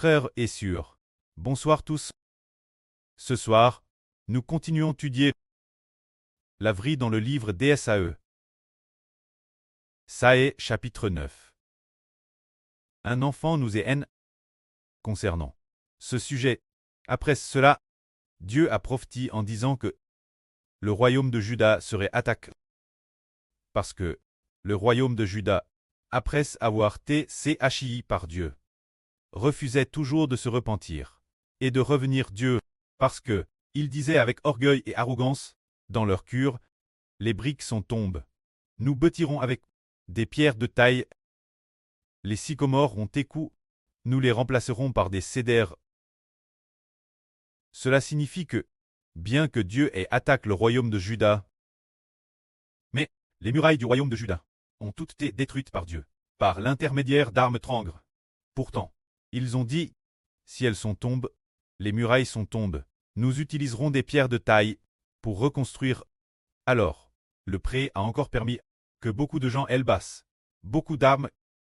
frères et sœurs, bonsoir tous. Ce soir, nous continuons d'étudier la vie dans le livre d'Ésaïe. Saë chapitre 9. Un enfant nous est haine concernant ce sujet. Après cela, Dieu a prophétisé en disant que le royaume de Juda serait attaqué parce que le royaume de Juda, après avoir été haï par Dieu, refusait toujours de se repentir et de revenir Dieu, parce que ils disaient avec orgueil et arrogance dans leur cœur, les briques sont tombes. Nous bâtirons avec des pierres de taille. Les sycomores ont écou, nous les remplacerons par des cédères. Cela signifie que, bien que Dieu ait attaqué le royaume de Juda, mais les murailles du royaume de Juda ont toutes été détruites par Dieu, par l'intermédiaire d'armes trangres. Pourtant, ils ont dit, si elles sont tombes, les murailles sont tombes, nous utiliserons des pierres de taille pour reconstruire. Alors, le pré a encore permis que beaucoup de gens basses, beaucoup d'armes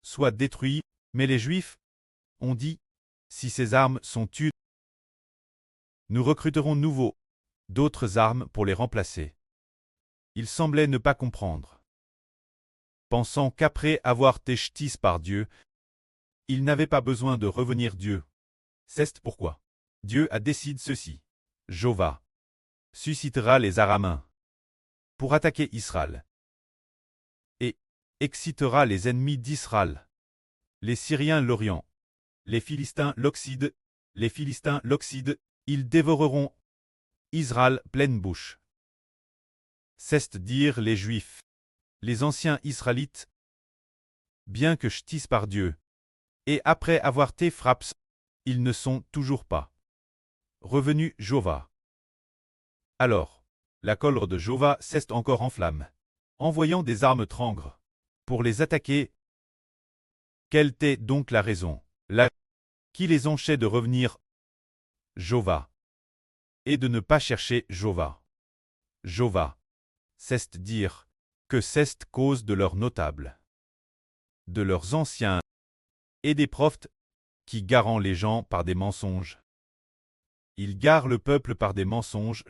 soient détruites, mais les Juifs ont dit, si ces armes sont tues, nous recruterons nouveau d'autres armes pour les remplacer. Ils semblaient ne pas comprendre, pensant qu'après avoir été châtiés par Dieu, ils n'avaient pas besoin de revenir Dieu. C'est pourquoi Dieu a décidé ceci. Jéhovah suscitera les Araméens pour attaquer Israël et excitera les ennemis d'Israël. Les Syriens l'Orient, les Philistins l'Occident, ils dévoreront Israël pleine bouche. C'est-à-dire les Juifs, les anciens Israélites, bien que châtiés par Dieu, et après avoir été frappés, ils ne sont toujours pas revenus Jéhovah. Alors, la colère de Jéhovah s'est encore en flamme, envoyant des armes trangres pour les attaquer. Quelle était donc la raison, qui les empêchait de revenir Jéhovah et de ne pas chercher Jéhovah? Jéhovah, c'est dire que c'est cause de leurs notables, de leurs anciens et des prophètes qui garent les gens par des mensonges. Ils garent le peuple par des mensonges,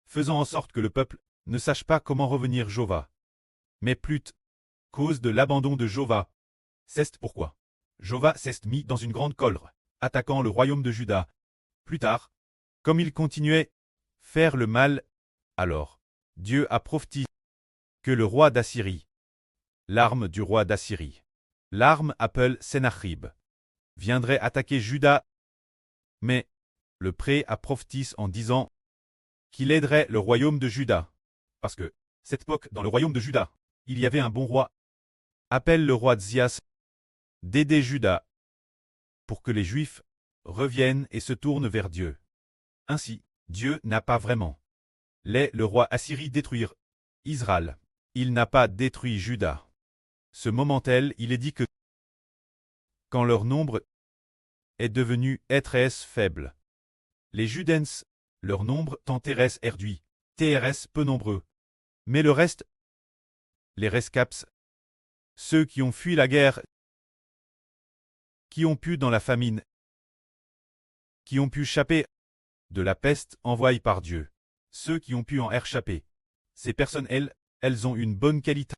faisant en sorte que le peuple ne sache pas comment revenir Jéhovah. Mais plutôt, cause de l'abandon de Jéhovah. C'est pourquoi Jéhovah s'est mis dans une grande colère, attaquant le royaume de Juda. Plus tard, comme il continuait faire le mal, alors Dieu a prophétisé que le roi d'Assyrie, l'arme du roi d'Assyrie, l'arme appelée Sennachérib, viendrait attaquer Juda. Mais le pré a prophétisé en disant qu'il aiderait le royaume de Juda, parce que, cette époque dans le royaume de Juda, il y avait un bon roi, appelle le roi Zias, d'aider Juda, pour que les Juifs reviennent et se tournent vers Dieu. Ainsi, Dieu n'a pas vraiment le roi Assyrie détruire Israël. Il n'a pas détruit Juda. Ce moment-là, il est dit que quand leur nombre est devenu très faible, les Judens, leur nombre tant TRS réduit, TRS peu nombreux. Mais le reste, les rescaps, ceux qui ont fui la guerre, qui ont pu dans la famine, qui ont pu échapper de la peste envoyée par Dieu, ceux qui ont pu en échapper, ces personnes, elles ont une bonne qualité.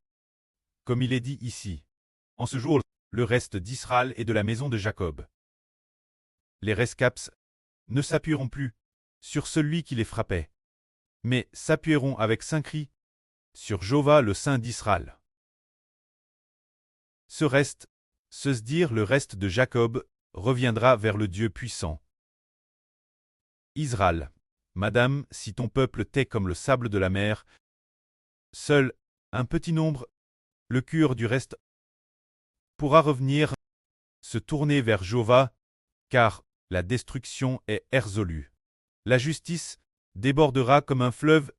Comme il est dit ici, en ce jour, le reste d'Israël et de la maison de Jacob. Les rescaps ne s'appuieront plus sur celui qui les frappait, mais s'appuieront avec saint cri sur Jéhovah le Saint d'Israël. Ce reste, se dire le reste de Jacob, reviendra vers le Dieu puissant. Israël, Madame, si ton peuple t'est comme le sable de la mer, seul, un petit nombre, le cœur du reste, pourra revenir, se tourner vers Jéhovah, car la destruction est résolue. La justice débordera comme un fleuve.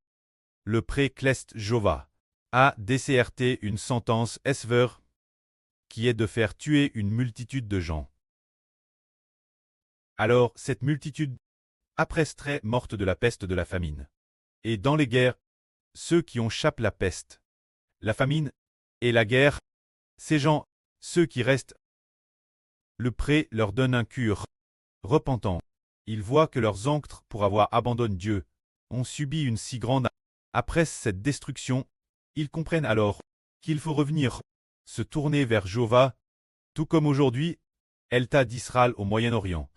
Le pré cleste Jéhovah a décerté une sentence sévère, qui est de faire tuer une multitude de gens. Alors cette multitude, après serait morte de la peste de la famine. Et dans les guerres, ceux qui ont échappé la peste, la famine et la guerre, ces gens, ceux qui restent, le pré leur donne un cure Repentant, ils voient que leurs ancêtres, pour avoir abandonné Dieu, ont subi une si grande. Après cette destruction, ils comprennent alors qu'il faut revenir, se tourner vers Jéhovah, tout comme aujourd'hui, l'État d'Israël au Moyen-Orient.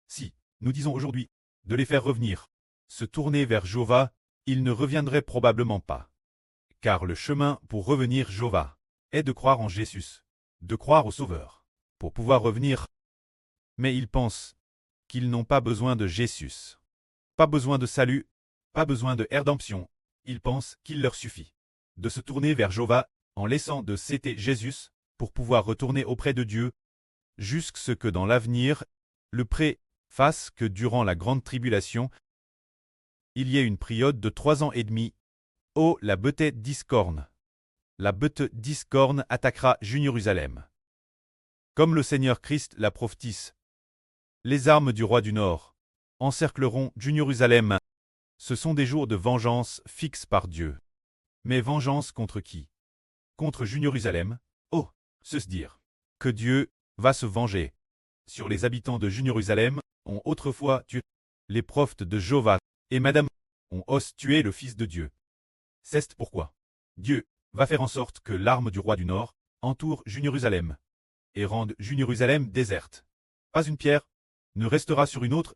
Si, nous disons aujourd'hui, de les faire revenir, se tourner vers Jéhovah, ils ne reviendraient probablement pas. Car le chemin pour revenir Jéhovah est de croire en Jésus, de croire au Sauveur, pour pouvoir revenir. Mais ils pensent qu'ils n'ont pas besoin de Jésus, pas besoin de salut, pas besoin de rédemption. Ils pensent qu'il leur suffit de se tourner vers Jéhovah en laissant de citer Jésus pour pouvoir retourner auprès de Dieu, jusqu'à ce que dans l'avenir, le pré fasse que durant la grande tribulation, il y ait une période de 3 ans et demi. Oh, la bête discorne! La bête discorne attaquera Jérusalem. Comme le Seigneur Christ l'a prophétise. Les armes du roi du Nord encercleront Jérusalem. Ce sont des jours de vengeance fixes par Dieu. Mais vengeance contre qui? Contre Jérusalem? Oh, se dire que Dieu va se venger sur les habitants de Jérusalem ont autrefois tué les prophètes de Jéhovah, et Madame ont osé tuer le Fils de Dieu. C'est pourquoi Dieu va faire en sorte que l'arme du roi du Nord entoure Jérusalem et rende Jérusalem déserte. Pas une pierre ne restera sur une autre,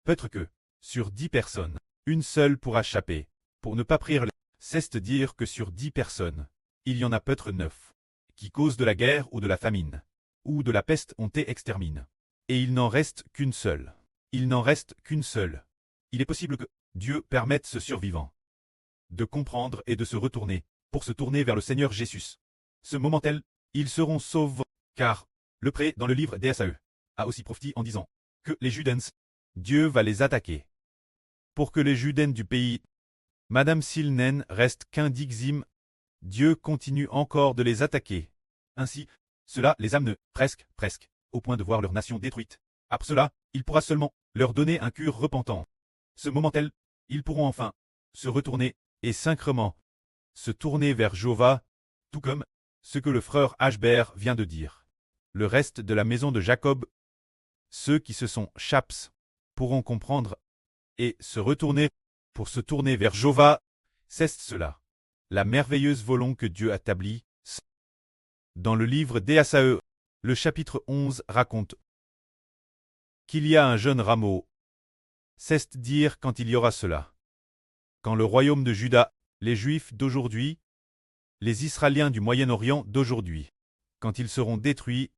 peut-être que, sur 10 personnes, une seule pourra échapper, pour ne pas prier. C'est dire que sur 10 personnes, il y en a peut-être 9, qui causent de la guerre ou de la famine, ou de la peste ont été exterminés. Et il n'en reste qu'une seule. Il n'en reste qu'une seule. Il est possible que Dieu permette ce survivant de comprendre et de se retourner, pour se tourner vers le Seigneur Jésus. Ce moment-tel, ils seront sauvés, car le pré dans le livre d'Ésaïe a aussi prophétisé en disant que les Judains, Dieu va les attaquer. Pour que les Judains du pays, Madame Silnen reste qu'un dixime, Dieu continue encore de les attaquer. Ainsi, cela les amène presque, au point de voir leur nation détruite. Après cela, il pourra seulement leur donner un cœur repentant. Ce moment-tel, ils pourront enfin se retourner et sincèrement se tourner vers Jéhovah, tout comme ce que le frère Ashbert vient de dire. Le reste de la maison de Jacob, ceux qui se sont chaps, pourront comprendre et se retourner pour se tourner vers Jéhovah. C'est cela, la merveilleuse volonté que Dieu établit. Dans le livre d'Ésaïe, le chapitre 11 raconte qu'il y a un jeune rameau. C'est dire quand il y aura cela. Quand le royaume de Juda, les Juifs d'aujourd'hui, les Israéliens du Moyen-Orient d'aujourd'hui, quand ils seront détruits,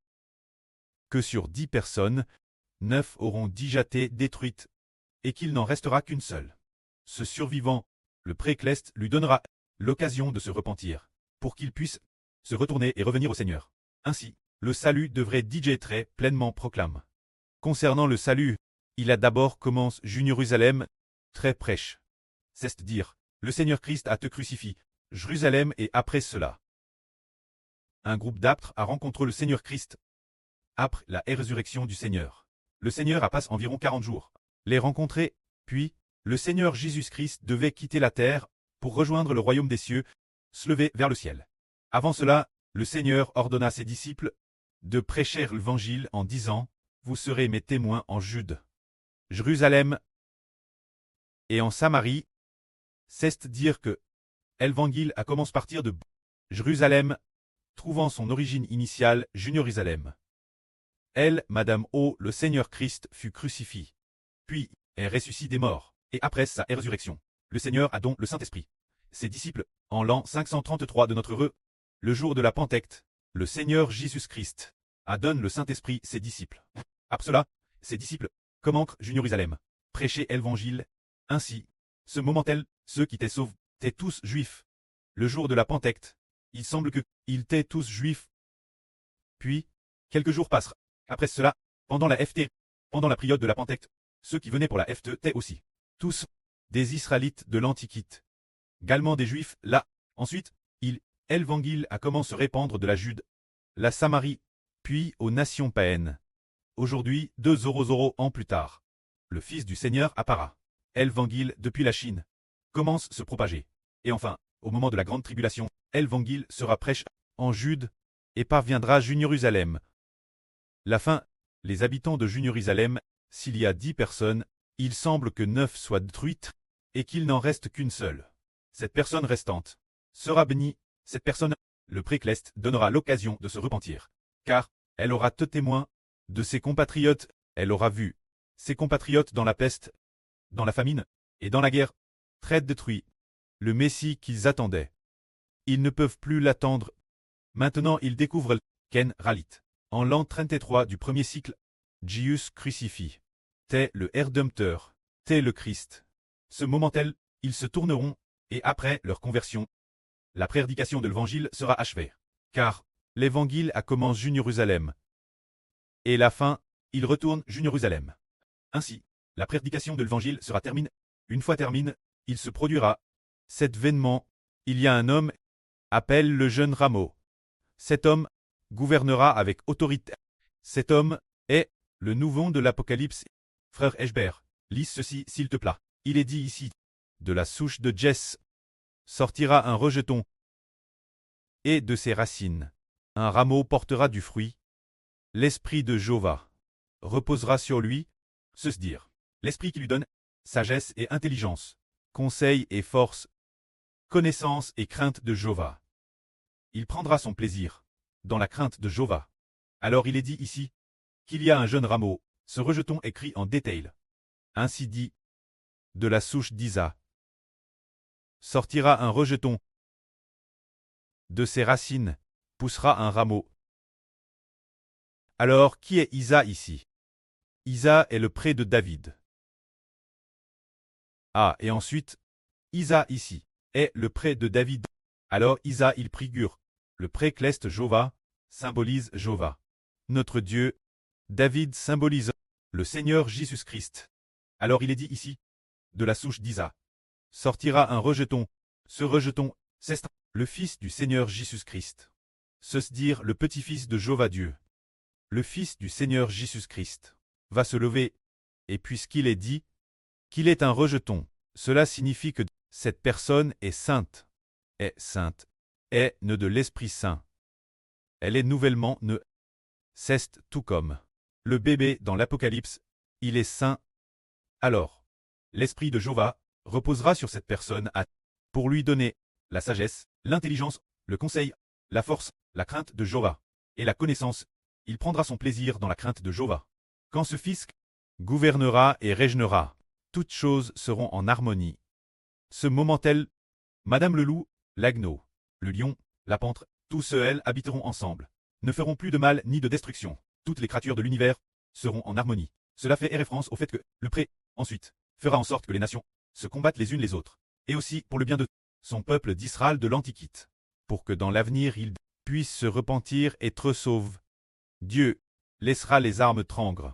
que sur 10 personnes, 9 auront déjà été détruites, et qu'il n'en restera qu'une seule. Ce survivant, le précleste, lui donnera l'occasion de se repentir, pour qu'il puisse se retourner et revenir au Seigneur. Ainsi, le salut devrait être pleinement proclamé. Concernant le salut, il a d'abord commencé Jérusalem, très prêche. C'est dire, le Seigneur Christ a te crucifié, Jérusalem, et après cela, un groupe d'apôtres a rencontré le Seigneur Christ. Après la résurrection du Seigneur, le Seigneur a passé environ 40 jours, les rencontrer, puis, le Seigneur Jésus-Christ devait quitter la terre pour rejoindre le royaume des cieux, se lever vers le ciel. Avant cela, le Seigneur ordonna à ses disciples de prêcher l'évangile en disant, vous serez mes témoins en Jude, Jérusalem et en Samarie. C'est dire que l'évangile a commencé à partir de Jérusalem, trouvant son origine initiale Jérusalem. Madame O, le Seigneur Christ fut crucifié, puis est ressuscité des morts, et après sa résurrection, le Seigneur a donc le Saint-Esprit. Ses disciples, en l'an 533 de notre heureux, le jour de la Pentecôte, le Seigneur Jésus-Christ a donné le Saint-Esprit ses disciples. Après cela, ses disciples commencent Jérusalem, prêcher l'évangile. Ainsi, ce moment-tel, ceux qui étaient sauvés étaient tous juifs. Le jour de la Pentecôte, il semble que ils étaient tous juifs. Puis, quelques jours passent. Après cela, pendant la FT, pendant la période de la Pentecôte, ceux qui venaient pour la FT étaient aussi tous des Israélites de l'Antiquité. Également des Juifs, là. Ensuite, l'évangile a commencé à se répandre de la Jude, la Samarie, puis aux nations païennes. Aujourd'hui, 200 ans plus tard, le Fils du Seigneur apparaît. L'évangile depuis la Chine commence à se propager. Et enfin, au moment de la grande tribulation, l'évangile sera prêché en Jude et parviendra à Jérusalem. La fin, les habitants de Jérusalem s'il y a 10 personnes, il semble que 9 soient détruites, et qu'il n'en reste qu'une seule. Cette personne restante sera bénie, cette personne, le précleste, donnera l'occasion de se repentir, car elle aura été témoin de ses compatriotes, elle aura vu ses compatriotes dans la peste, dans la famine, et dans la guerre, très détruits, le Messie qu'ils attendaient. Ils ne peuvent plus l'attendre. Maintenant ils découvrent Ken Ralit. En l'an 33 du premier cycle, Jésus crucifie. T'es le Rédempteur, t'es le Christ. Ce moment tel, ils se tourneront, et après leur conversion, la prédication de l'évangile sera achevée. Car l'évangile a commencé Jérusalem. Et la fin, il retourne Jérusalem. Ainsi, la prédication de l'évangile sera terminée. Une fois termine, il se produira cet événement. Il y a un homme, appelle le jeune Rameau. Cet homme gouvernera avec autorité. Cet homme est le nouveau de l'Apocalypse. Frère Eschber, lis ceci s'il te plaît. Il est dit ici, de la souche de Jess sortira un rejeton, et de ses racines, un rameau portera du fruit. L'esprit de Jéhovah reposera sur lui, se dire, l'esprit qui lui donne sagesse et intelligence, conseil et force, connaissance et crainte de Jéhovah. Il prendra son plaisir dans la crainte de Jéhovah. Alors il est dit ici qu'il y a un jeune rameau, ce rejeton écrit en détail. Ainsi dit, de la souche d'Isa sortira un rejeton, de ses racines poussera un rameau. Alors qui est Isa ici? Isa est le pré de David. Ah, et ensuite, Isa ici est le pré de David. Alors Isa il figure. Le précleste Jéhovah symbolise Jéhovah. Notre Dieu, David symbolise le Seigneur Jésus-Christ. Alors il est dit ici, de la souche d'Isa sortira un rejeton. Ce rejeton, c'est le fils du Seigneur Jésus-Christ. Se dire le petit-fils de Jéhovah Dieu. Le fils du Seigneur Jésus-Christ va se lever, et puisqu'il est dit qu'il est un rejeton, cela signifie que cette personne est sainte, est née de l'Esprit Saint. Elle est nouvellement née. C'est tout comme le bébé dans l'Apocalypse, il est saint. Alors, l'Esprit de Jéhovah reposera sur cette personne pour lui donner la sagesse, l'intelligence, le conseil, la force, la crainte de Jéhovah, et la connaissance. Il prendra son plaisir dans la crainte de Jéhovah. Quand ce fils gouvernera et régnera, toutes choses seront en harmonie. Ce moment tel, Madame le loup, l'agneau, le lion, la panthère, tous ceux habiteront ensemble, ne feront plus de mal ni de destruction. Toutes les créatures de l'univers seront en harmonie. Cela fait référence au fait que le pré, ensuite, fera en sorte que les nations se combattent les unes les autres, et aussi pour le bien de son peuple d'Israël de l'Antiquité, pour que dans l'avenir ils puissent se repentir et être sauvés. Dieu laissera les armes trembler.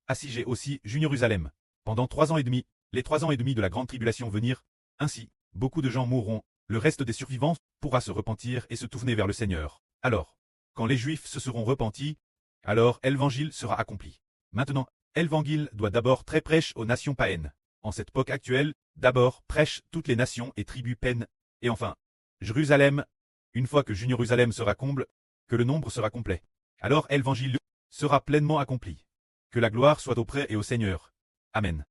Assiégé aussi Jérusalem. Pendant 3 ans et demi, les 3 ans et demi de la grande tribulation venir, ainsi, beaucoup de gens mourront, le reste des survivants pourra se repentir et se tourner vers le Seigneur. Alors, quand les Juifs se seront repentis, alors l'évangile sera accompli. Maintenant, l'évangile doit d'abord très prêche aux nations païennes. En cette époque actuelle, d'abord prêche toutes les nations et tribus païennes, et enfin, Jérusalem, une fois que Jérusalem sera comble, que le nombre sera complet. Alors l'évangile sera pleinement accompli. Que la gloire soit auprès et au Seigneur. Amen.